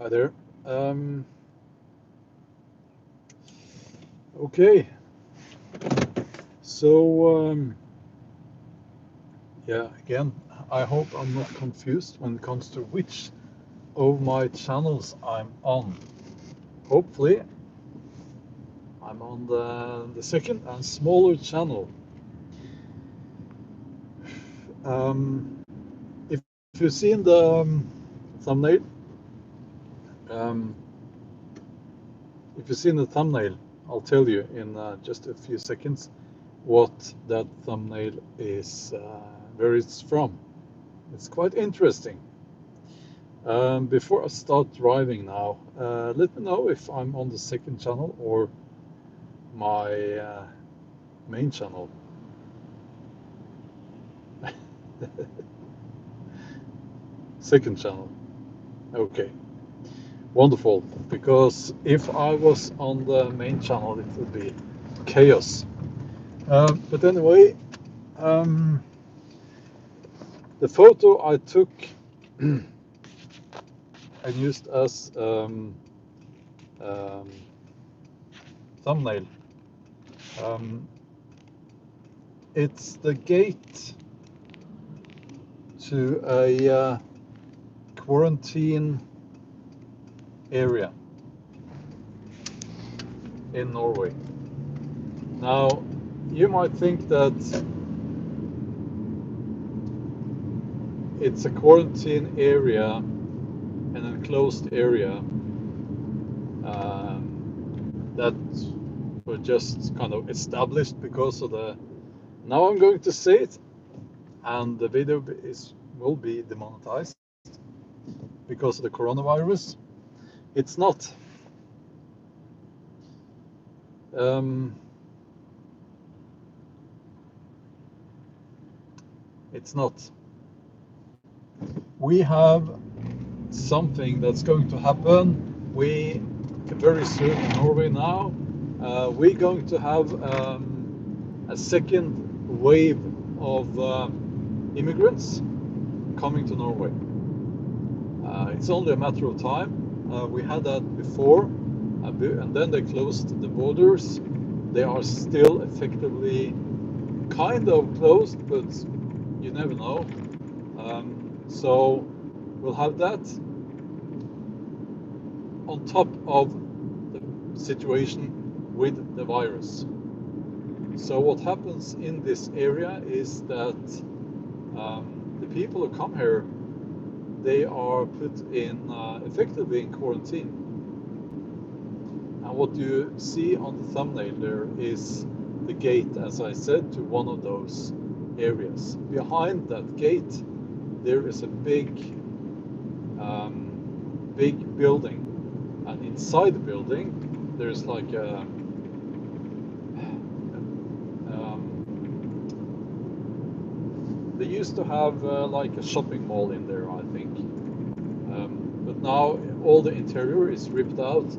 Hi there. Okay, so yeah, again, I hope I'm not confused when it comes to which of my channels I'm on. Hopefully, I'm on the second and smaller channel. If you've seen the thumbnail, um, if you've seen the thumbnail, I'll tell you in just a few seconds what that thumbnail is, where it's from. It's quite interesting. Before I start driving now, let me know if I'm on the second channel or my main channel. Second channel. Okay, wonderful. Because if I was on the main channel, it would be chaos. But anyway, the photo I took and used as thumbnail. It's the gate to a quarantine area in Norway. Now, you might think that it's a quarantine area, an enclosed area that were just kind of established because of the. Now I'm going to say it, and the video will be demonetized because of the coronavirus. It's not. It's not. We have something that's going to happen. We very soon in Norway now. We're going to have a second wave of immigrants coming to Norway. It's only a matter of time. We had that before, and then they closed the borders. They are still effectively kind of closed, but you never know. So we'll have that on top of the situation with the virus. So what happens in this area is that the people who come here, they are put in effectively in quarantine. And what you see on the thumbnail there is the gate, as I said, to one of those areas. Behind that gate, there is a big building, and inside the building, there's like a they used to have like a shopping mall in there, I think. But now all the interior is ripped out.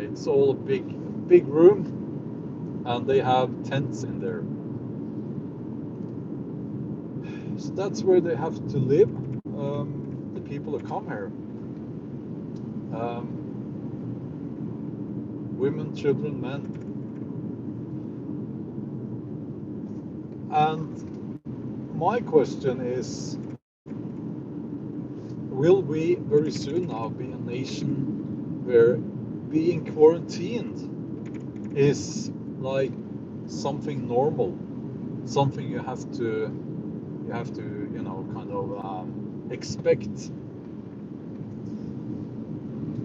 It's all a big room, and they have tents in there. So that's where they have to live, the people who come here. Women, children, men. And my question is, will we very soon now be a nation where being quarantined is like something normal, something you have to kind of expect?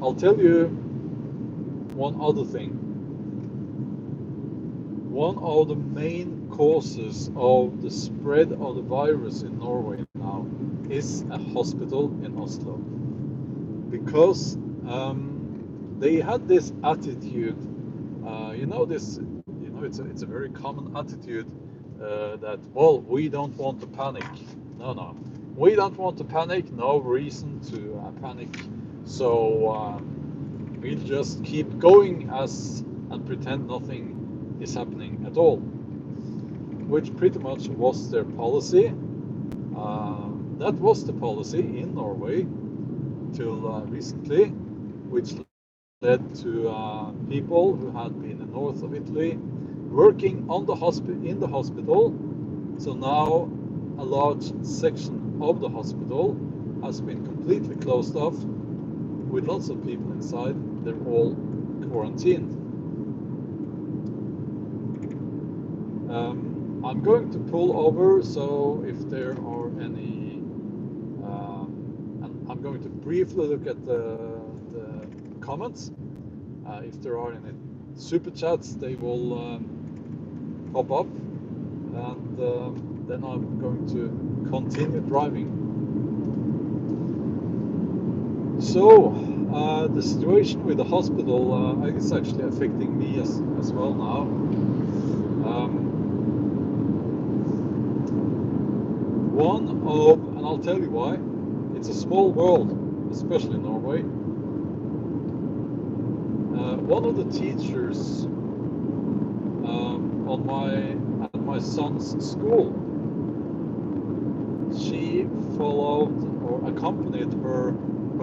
I'll tell you one other thing. One of the main causes of the spread of the virus in Norway now is a hospital in Oslo, because they had this attitude. It's a very common attitude that, well, we don't want to panic. No, we don't want to panic. No reason to panic. So we'll just keep going and pretend nothing is happening at all, which pretty much was their policy. That was the policy in Norway till recently, which led to people who had been in the north of Italy working on the in the hospital. So now a large section of the hospital has been completely closed off with lots of people inside. They're all quarantined. I'm going to pull over, so if there are any, and I'm going to briefly look at the comments. If there are any super chats, they will pop up, and then I'm going to continue driving. So the situation with the hospital is actually affecting me as well now. And I'll tell you why. It's a small world, especially in Norway. One of the teachers at my son's school, she followed or accompanied her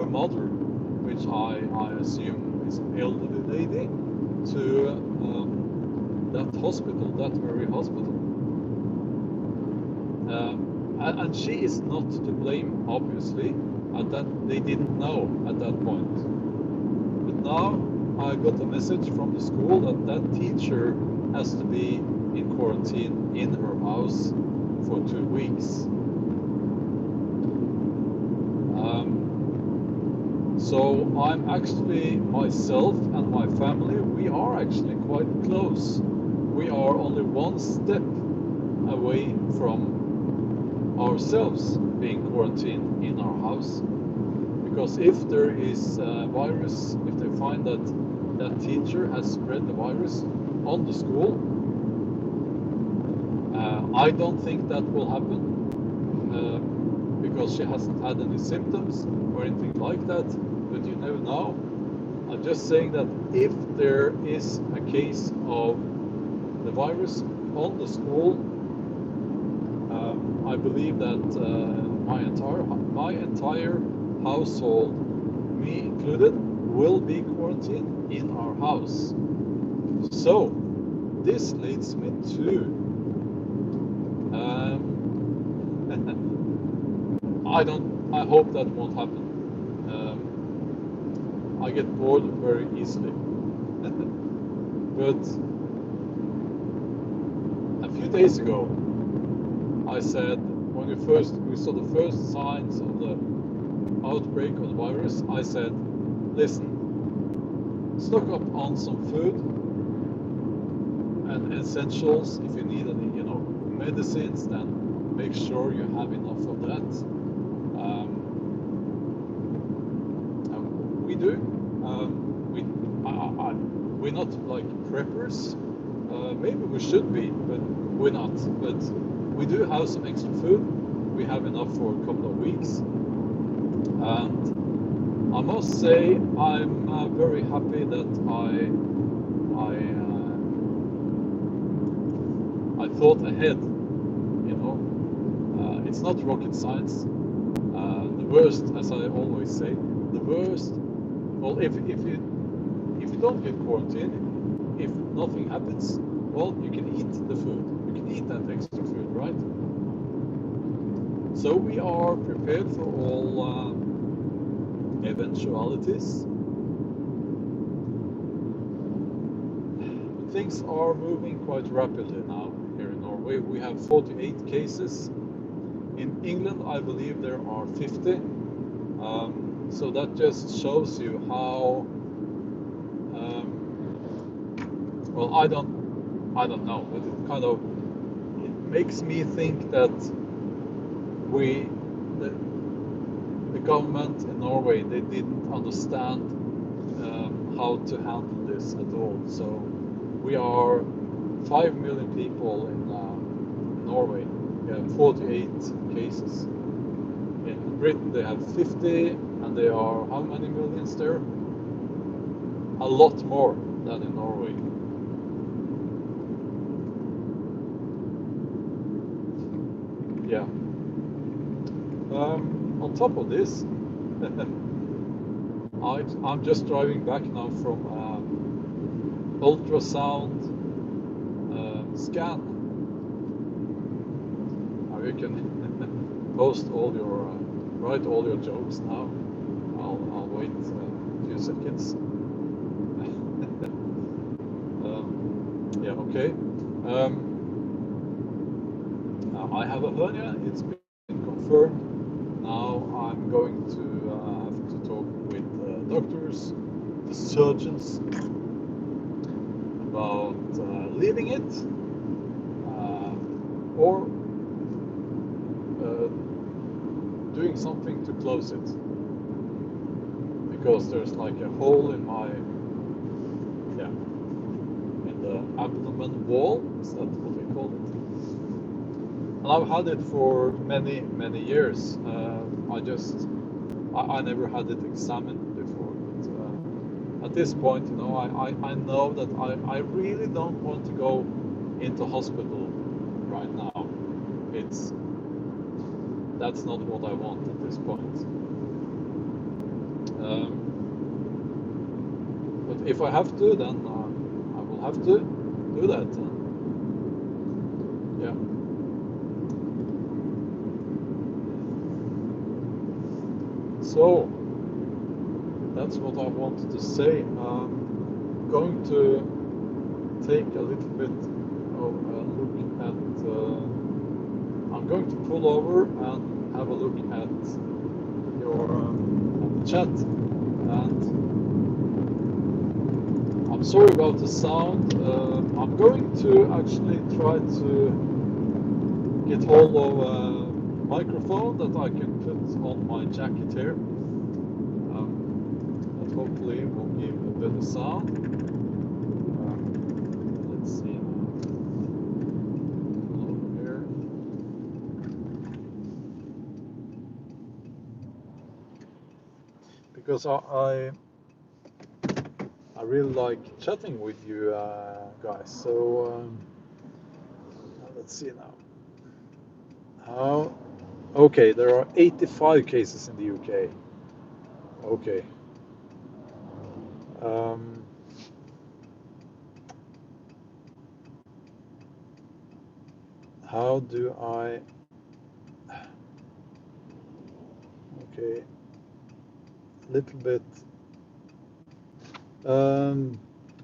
mother, which I assume is an elderly lady, to that hospital, that very hospital. And she is not to blame, obviously, and that they didn't know at that point. But now I got a message from the school that that teacher has to be in quarantine in her house for 2 weeks. So I'm actually, myself and my family, we are actually quite close. We are only one step away from ourselves being quarantined in our house. Because if there is a virus, if they find that that teacher has spread the virus on the school, I don't think that will happen, because she hasn't had any symptoms or anything like that, but you never know. I'm just saying that if there is a case of the virus on the school, I believe that my entire household, me included, will be quarantined in our house. So this leads me to I hope that won't happen. I get bored very easily. But a few days ago, I said, when we saw the first signs of the outbreak of the virus, I said, listen, stock up on some food and essentials. If you need any, medicines, then make sure you have enough of that. We do. We're not like preppers. Maybe we should be, but we're not. But we do have some extra food. We have enough for a couple of weeks. And I must say, I'm very happy that I thought ahead. It's not rocket science. The worst, as I always say, the worst. Well, if you don't get quarantined, if nothing happens, well, you can eat the food. You can eat that extra food, right? So we are prepared for all eventualities. Things are moving quite rapidly now here in Norway. We have 48 cases. In England, I believe there are 50. So that just shows you how. Well, I don't know, but it makes me think that the government in Norway, they didn't understand how to handle this at all. So we are 5 million people in Norway. We have 48 cases. In Britain they have 50, and there are how many millions there? A lot more than in Norway. Yeah. On top of this, I'm just driving back now from ultrasound scan. Now you can post all your, write all your jokes now. I'll wait a few seconds. Yeah, okay. I have a hernia, it's been confirmed. Now I'm going to have to talk with doctors, the surgeons, about leaving it or doing something to close it, because there's like a hole in my, yeah, in the abdomen wall, is that what we call it? And I've had it for many years. I never had it examined before, but at this point, you know, I know that I really don't want to go into hospital right now. That's not what I want at this point. But if I have to, then I will have to do that. Yeah. So that's what I wanted to say. I'm going to take a little bit of a look at. I'm going to pull over and have a look at your chat. And I'm sorry about the sound. I'm going to actually try to get hold of a microphone that I can put on my jacket here. That hopefully will give a better sound. Let's see. Over here. Because I really like chatting with you guys. So let's see now. Okay, there are 85 cases in the UK. Okay. How do I? Okay, little bit.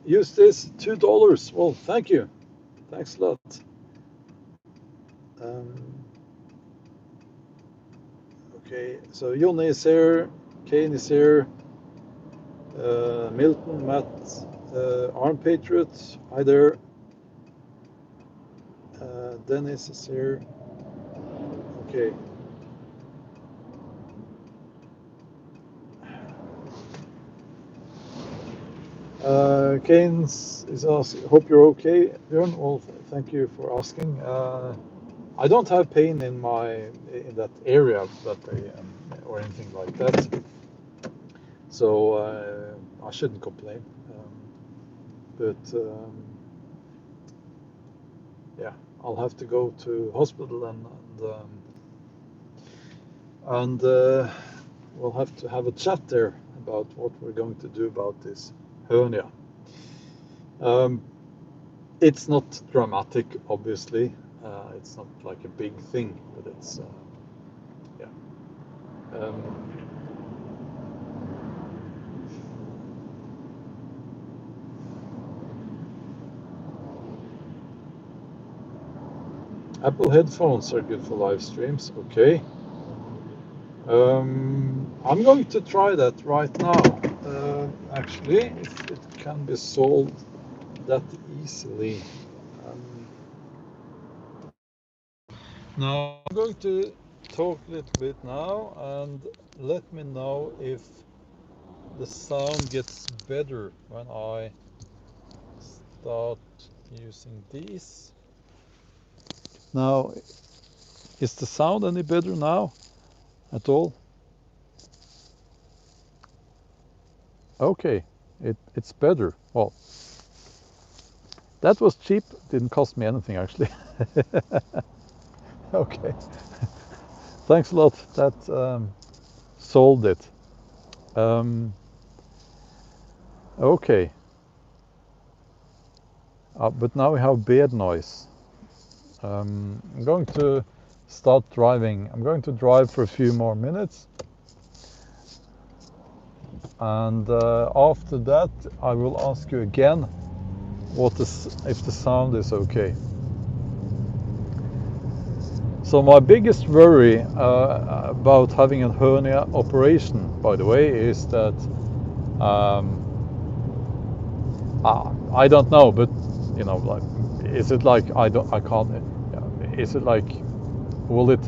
Use this $2. Well, thank you. Thanks a lot. Okay, so Jon is here, Kane is here, Milton, Matt, Arm Patriot, hi there. Dennis is here. Okay. Keynes is asking, hope you're okay, Björn. Well, thank you for asking. I don't have pain in that area or anything like that, so I shouldn't complain. But yeah, I'll have to go to hospital and we'll have to have a chat there about what we're going to do about this hernia. It's not dramatic, obviously. It's not like a big thing, but it's yeah. Apple headphones are good for live streams. Okay. I'm going to try that right now. Actually, if it can be solved that easily. Now I'm going to talk a little bit now and let me know if the sound gets better when I start using these. Now, is the sound any better now at all? Okay, it's better. Well, that was cheap, didn't cost me anything actually. Okay, thanks a lot, that solved it. Okay. But now we have bad noise. I'm going to start driving. I'm going to drive for a few more minutes. And after that, I will ask you again if the sound is okay. So my biggest worry about having a hernia operation, by the way, is that I don't know, but you know, like, is it like I can't? Is it like, will it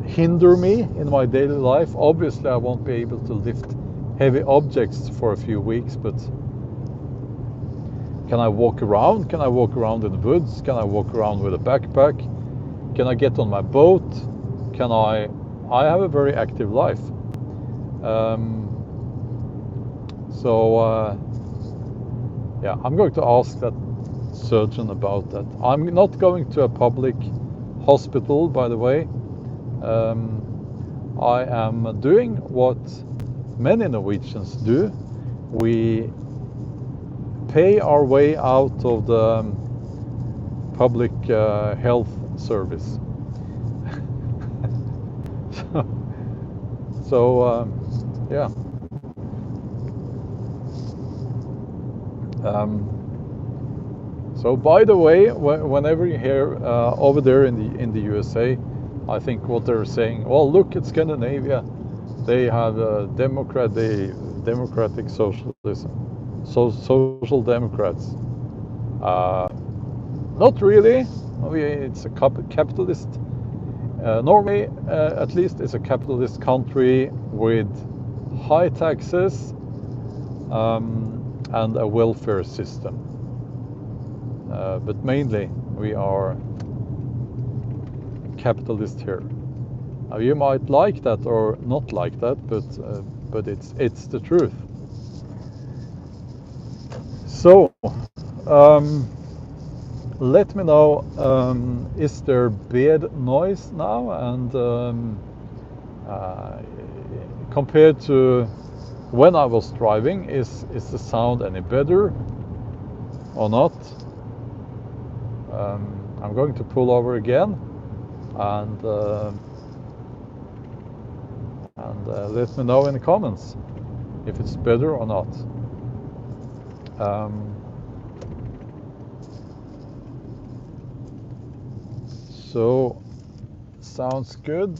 hinder me in my daily life? Obviously, I won't be able to lift heavy objects for a few weeks, but can I walk around? Can I walk around in the woods? Can I walk around with a backpack? Can I get on my boat? Can I have a very active life. Yeah, I'm going to ask that surgeon about that. I'm not going to a public hospital, by the way. I am doing what many Norwegians do. We pay our way out of the public health service. Yeah. So by the way, whenever you hear over there in the USA, I think what they're saying, well, look at Scandinavia, they have democratic socialism, social democrats. Not really. It's a capitalist. Norway, at least, is a capitalist country with high taxes and a welfare system. But mainly, we are capitalist here. Now, you might like that or not like that, but it's the truth. So, let me know, is there bad noise now? And compared to when I was driving, is the sound any better or not? I'm going to pull over again and let me know in the comments if it's better or not. So, sounds good.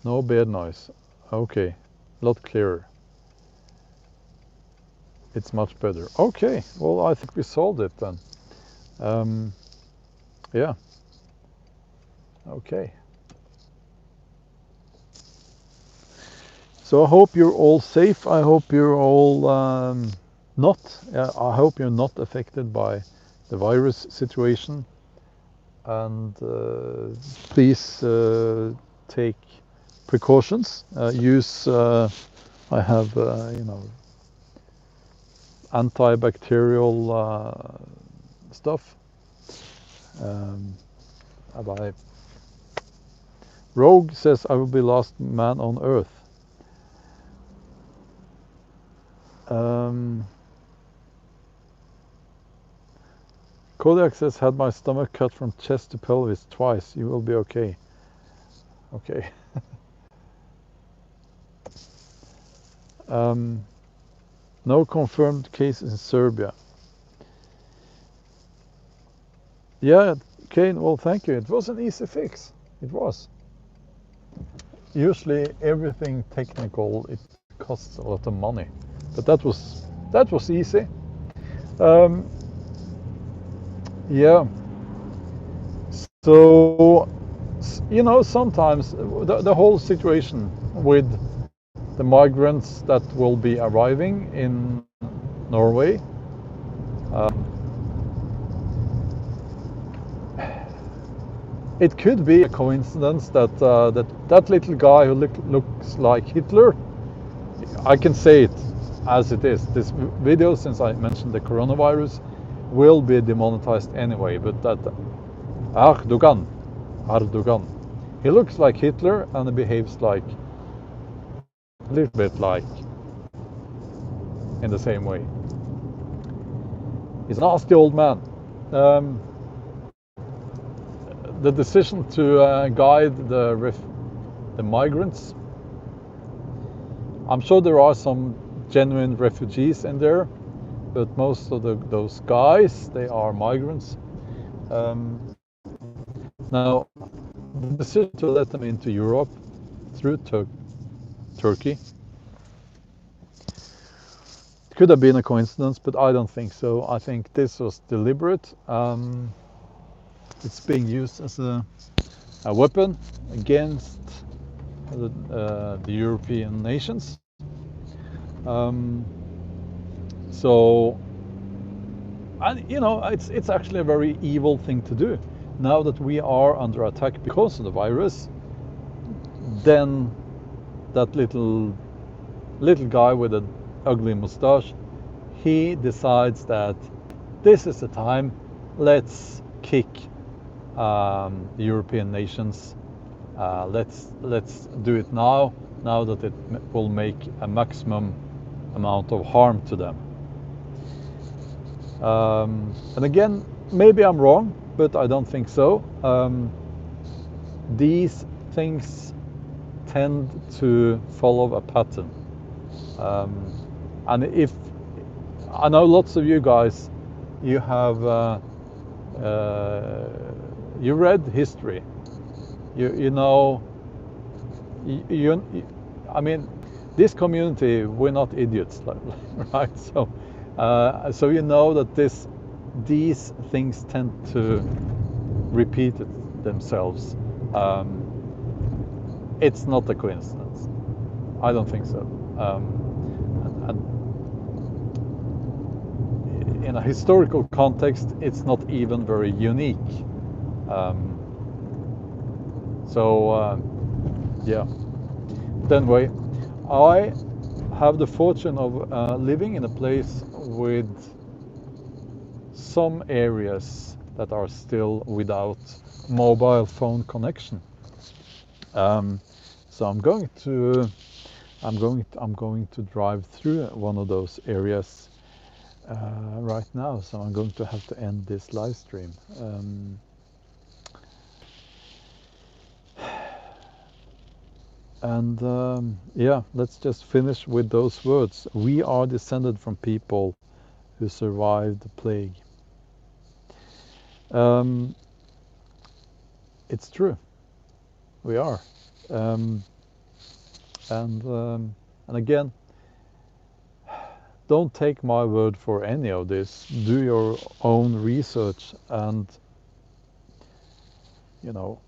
No bad noise. Okay, a lot clearer. It's much better. Okay, well, I think we solved it then. Yeah. Okay. So I hope you're all safe. I hope you're all I hope you're not affected by the virus situation. And please take precautions. Use I have antibacterial stuff. Rogue says, I will be last man on earth. Kodak says, had my stomach cut from chest to pelvis twice. You will be okay. Okay. No confirmed cases in Serbia. Yeah, Kane, well, thank you. It was an easy fix. It was. Usually everything technical, it costs a lot of money. But that was easy. Yeah. So, sometimes the whole situation with the migrants that will be arriving in Norway, it could be a coincidence that that little guy who looks like Hitler, I can say it as it is. This video, since I mentioned the coronavirus, will be demonetized anyway, but that Erdogan, he looks like Hitler and he behaves like a little bit like in the same way. He's a nasty old man. The decision to guide the migrants. I'm sure there are some genuine refugees in there, but most of those guys, they are migrants. Now, the decision to let them into Europe through Turkey could have been a coincidence, but I don't think so. I think this was deliberate. It's being used as a weapon against the European nations. So, and you know, it's actually a very evil thing to do. Now that we are under attack because of the virus, then that little guy with an ugly mustache, he decides that this is the time. Let's kick the European nations. Let's do it now that it will make a maximum amount of harm to them. And again, maybe I'm wrong, but I don't think so. These things tend to follow a pattern. And if I know lots of you guys, you have you read history. You know, I mean, this community, we're not idiots, right? So you know that these things tend to repeat themselves. It's not a coincidence. I don't think so. And in a historical context, it's not even very unique. Yeah. But anyway, I have the fortune of living in a place with some areas that are still without mobile phone connection. So I'm going to drive through one of those areas right now. So I'm going to have to end this live stream. Yeah, let's just finish with those words. We are descended from people who survived the plague. It's true. We are. And again, don't take my word for any of this. Do your own research and, you know,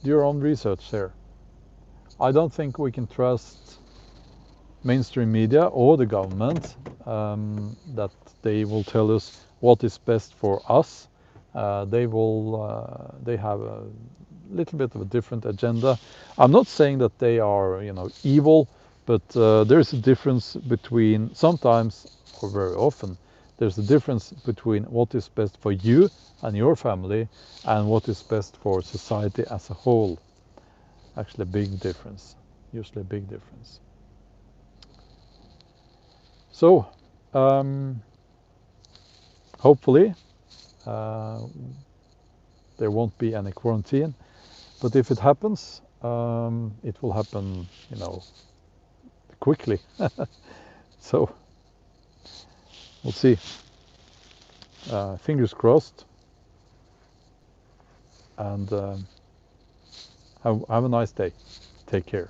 do your own research here. I don't think we can trust mainstream media or the government that they will tell us what is best for us. They have a little bit of a different agenda. I'm not saying that they are, you know, evil, but there's a difference between, sometimes or very often, there's a difference between what is best for you and your family and what is best for society as a whole. Actually a big difference, usually a big difference. So, hopefully there won't be any quarantine, but if it happens, it will happen, you know, quickly. So, we'll see. Fingers crossed. And have a nice day. Take care.